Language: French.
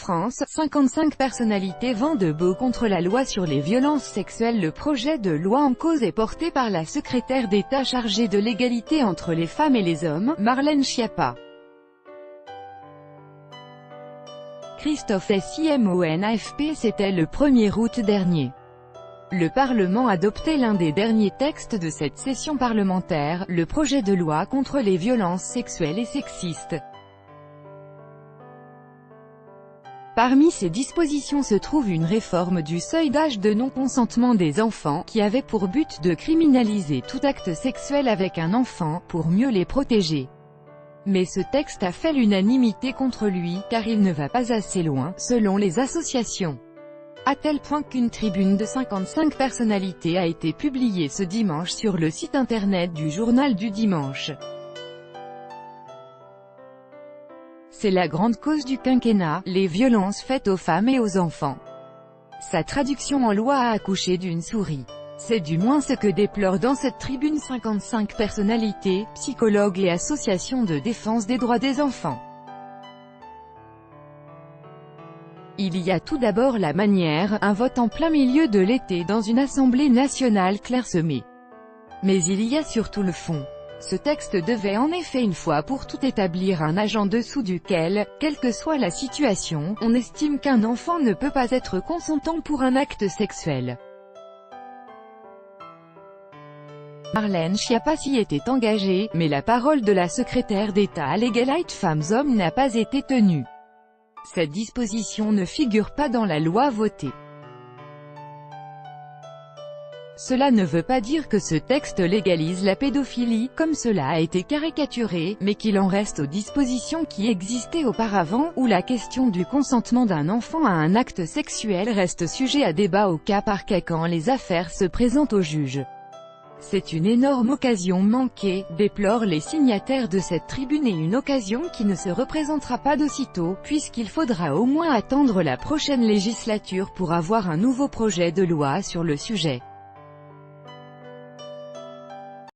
France, 55 personnalités vont debout contre la loi sur les violences sexuelles. Le projet de loi en cause est porté par la secrétaire d'État chargée de l'égalité entre les femmes et les hommes, Marlène Schiappa. Christophe Simonafp. C'était le 1er août dernier. Le Parlement adoptait l'un des derniers textes de cette session parlementaire, le projet de loi contre les violences sexuelles et sexistes. Parmi ces dispositions se trouve une réforme du seuil d'âge de non-consentement des enfants, qui avait pour but de criminaliser tout acte sexuel avec un enfant, pour mieux les protéger. Mais ce texte a fait l'unanimité contre lui, car il ne va pas assez loin, selon les associations. À tel point qu'une tribune de 55 personnalités a été publiée ce dimanche sur le site internet du Journal du Dimanche. C'est la grande cause du quinquennat, les violences faites aux femmes et aux enfants. Sa traduction en loi a accouché d'une souris. C'est du moins ce que déplorent dans cette tribune 55 personnalités, psychologues et associations de défense des droits des enfants. Il y a tout d'abord la manière, un vote en plein milieu de l'été dans une assemblée nationale clairsemée. Mais il y a surtout le fond. Ce texte devait en effet une fois pour toutes établir un âge en dessous duquel, quelle que soit la situation, on estime qu'un enfant ne peut pas être consentant pour un acte sexuel. Marlène Schiappa s'y était engagée, mais la parole de la secrétaire d'État à l'égalité femmes-hommes n'a pas été tenue. Cette disposition ne figure pas dans la loi votée. Cela ne veut pas dire que ce texte légalise la pédophilie, comme cela a été caricaturé, mais qu'il en reste aux dispositions qui existaient auparavant, où la question du consentement d'un enfant à un acte sexuel reste sujet à débat au cas par cas quand les affaires se présentent au juge. C'est une énorme occasion manquée, déplorent les signataires de cette tribune, et une occasion qui ne se représentera pas d'aussitôt, puisqu'il faudra au moins attendre la prochaine législature pour avoir un nouveau projet de loi sur le sujet.